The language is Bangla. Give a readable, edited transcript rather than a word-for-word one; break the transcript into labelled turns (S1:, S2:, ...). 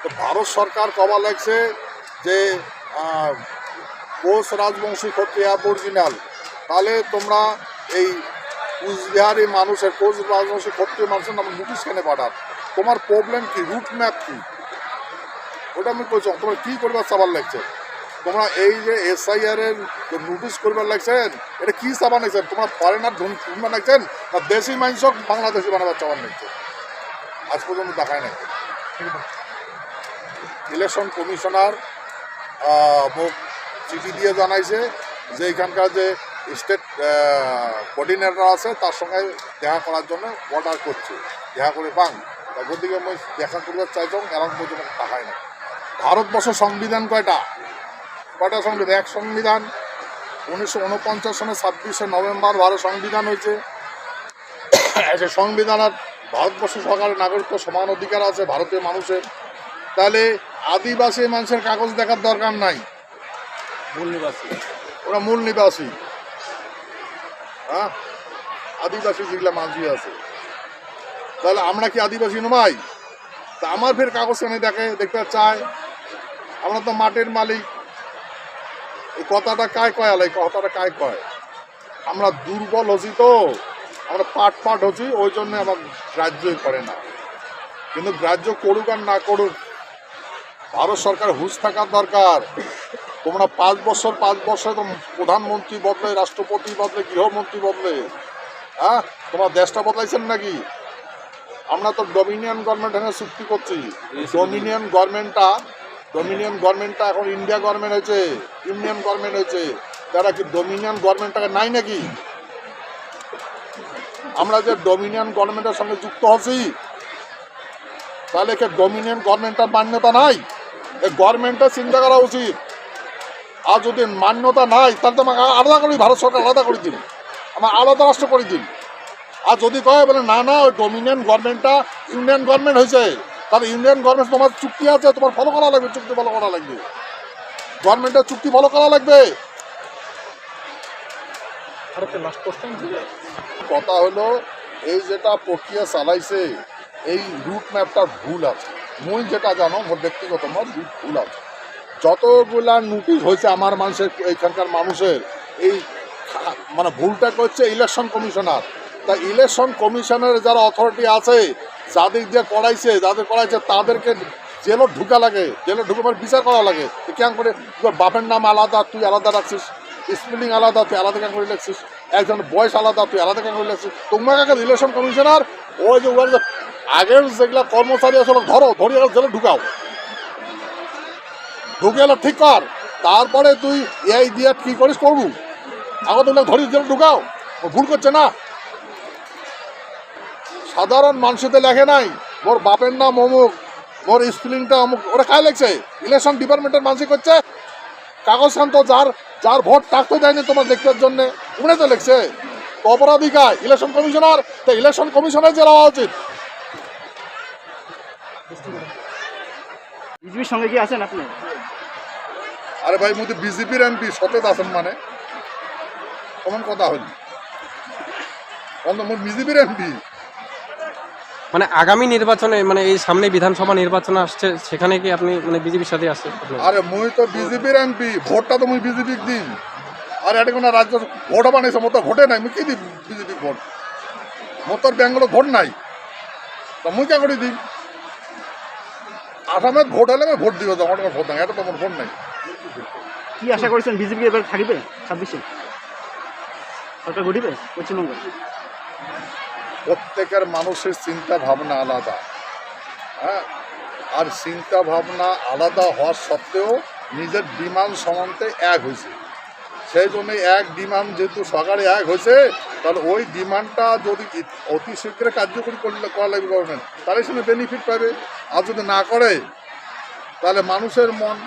S1: তো ভারত সরকার কবা লাগছে যে কোচ রাজবংশী ক্ষত্রিয় অরিজিনাল, তাহলে তোমরা এই কুচবিহারি মানুষের কোচ রাজবংশী ক্ষত্রিয় মানুষের নাম নোটিশ কেনে পাঠান, তোমার প্রবলেম কি, রুট ম্যাপ কি, ওটা আমি বলছি। তোমরা কী করবার চাবার লাগছে, তোমরা এই যে SIR এর নোটিশ করবার লাগছেন, এটা কী চাবার লাগছেন, তোমরা ফরেনার ঢুকবার লাগছেন না দেশি মানুষক বাংলাদেশি বানাবার চাবার লাগছে, আজ পর্যন্ত দেখায় নাই। ইলেকশন কমিশনার মুখ চিঠি দিয়ে জানাইছে যে এখানকার যে স্টেট কোঅর্ডিনেটর আছে তার সঙ্গে দেখা করার জন্য অর্ডার করছে, দেখা করে পান। তারপর দিকে আমি দেখা করবার চাইতাম, এরকম পর্যন্ত দেখায় না। ভারতবর্ষের সংবিধান কয়টা সংবিধান? এক সংবিধান 1949 সনে 26শে নভেম্বর ভারত সংবিধান হয়েছে। সেই সংবিধানের ভারতবর্ষ সরকারের নাগরিকত্ব সমান অধিকার আছে ভারতীয় মানুষের। তাহলে আদিবাসী মানুষের কাগজ দেখার দরকার নাই,
S2: মূল নিবাসী,
S1: ওরা মূল নিবাসী। হ্যাঁ, আদিবাসী যেগুলা মানুষই আছে, তাহলে আমরা কি আদিবাসী নয়? তা আমার ফের কাগজ কেন দেখতে চায়? আমরা তো মাটির মালিক। এই কথাটা কায় কয় আলাই, কথাটা কায় কয়? আমরা দুর্বল হচ্ছি, তো আমরা পাট হচ্ছি, ওই জন্য আমার গ্রাহ্যই করে না। কিন্তু গ্রাহ্য করুক আর না করুক, ভারত সরকার হুঁশ থাকার দরকার। তোমরা 5 বছর তো প্রধানমন্ত্রী বদলে, রাষ্ট্রপতি বদলে, গৃহমন্ত্রী বদলে, হ্যাঁ তোমরা দেশটা বদলাইছেন নাকি? আমরা তো ডমিনিয়ন গভর্নমেন্ট এখানে চুক্তি করছি। ডমিনিয়ন গভর্নমেন্টটা এখন ইন্ডিয়া গভর্নমেন্ট হয়েছে, ইউনিয়ন গভর্নমেন্ট হয়েছে। তারা কি ডমিনিয়ন গভর্নমেন্টটাকে নাই নাকি? আমরা যে ডমিনিয়ন গভর্নমেন্টের সঙ্গে যুক্ত হচ্ছি, তাহলে কি ডমিনিয়ন গভর্নমেন্টের মান্যতা নাই? এই গভর্নমেন্টের চিন্তা করা উচিত। আর যদি মান্যতা নাই, তাহলে তো আমাকে আলাদা করে ভারত সরকার আলাদা করে দিন, আমার আলাদা রাষ্ট্র করে দিন। আর যদি কয় বলে না ওই ডমিনিয়ন গভর্নমেন্টটা ইউনিয়ন গভর্নমেন্ট হয়েছে, তাহলে ইউনিয়ন গভর্নমেন্ট তোমার চুক্তি আছে, তোমার ফলো করা লাগবে, চুক্তি ফলো করা লাগবে, গভর্নমেন্টের চুক্তি ফলো করা লাগবে। কথা হলো এই যেটা প্রক্রিয়া চালাইছে, এই রুট ম্যাপটা ভুল আছে। মুই যেটা জানো, মোর ব্যক্তিগত মত, রুট ভুল আছে। যতগুলা নোটিশ হয়েছে আমার মানুষের, এইখানকার মানুষের, এই মানে ভুলটা করছে ইলেকশন কমিশনার। তা ইলেকশন কমিশনের যারা অথরিটি আছে, যাদের করাইছে তাদেরকে জেলও ঢুকা লাগে, জেলে ঢুকে বিচার করা লাগে। কেন করে তোর বাপের নাম আলাদা, তুই আলাদা রাখছিস, স্পেলিং আলাদা, তুই আলাদা কেন করে লিখছিস, একজন বয়স আলাদা, তুই আলাদা কেন করে লিখছিস। তোমাকে ইলেকশন কমিশনার ওই যে আগের যেগুলা কর্মচারী আসলে ধরিয়ে জেলে ঢুকাও, ঢুকে এলো ঠিক কর, তারপরে তুই এই দিয়ে কী করিস করবো, আগে তো ধরি জেলে ঢুকাও। ভুল করছে না? সাধারণ মানুষদের লেখে নাই মোর বাপের নাম অমুক, মোর স্পেলিংটা অমুক, ওরা কায় লেখছে? ইলেকশন ডিপার্টমেন্টের মানুষ করছে। কাগজ খান তো যার ভোট থাকতে দেয়নি তোমার দেখবার জন্যে, উনি তো লিখছে। অপরাধী কায়? Election commissioner. তো ইলেকশন কমিশনার জেলা হওয়া উচিত।
S2: বিজেপির সঙ্গে কি আছেন আপনি?
S1: আরে ভাই, মধ্যে বিজেপির এমপি সতেজ আছেন মানে কেমন কথা হল? বিজেপির এমপি
S3: মানে আগামী নির্বাচনে, মানে এই সামনে বিধানসভা নির্বাচন আসছে, সেখানে কি আপনি মানে বিজেপির সাথে আসছেন?
S1: আরে মুই তো বিজেপির এমপি, ভোটটা তো মুই বিজেপি দিন। আর এটা কোনো রাজ্য ভোট বানাইছে, মোর তো ভোটে নাই, মুই কি দিই বিজেপি ভোট? মোর তো বেঙ্গলত ভোট নাই, তা মুই কে করে দিই? আসামে ভোট হলে আমি ভোট দিব, আমার ভোট নাই, এটা তো আমার ভোট নাই।
S2: কি আশা করেছেন, বিজেপি এবার থাকবে 26-এ? সরকার গঠিবে পশ্চিমবঙ্গে?
S1: প্রত্যেকের মানুষের চিন্তা ভাবনা আলাদা, হ্যাঁ, আর চিন্তা ভাবনা আলাদা হওয়ার সত্ত্বেও নিজের ডিমান্ড সমান্তে এক হয়েছে। সেই জন্য এক ডিমান্ড যেহেতু সরকারে এক হয়েছে, তাহলে ওই ডিমান্ডটা যদি অতি শীঘ্রে কার্যকরী করা লাগবে গভর্নমেন্ট, তাহলে সেখানে বেনিফিট পাবে। আর যদি না করে, তাহলে মানুষের মন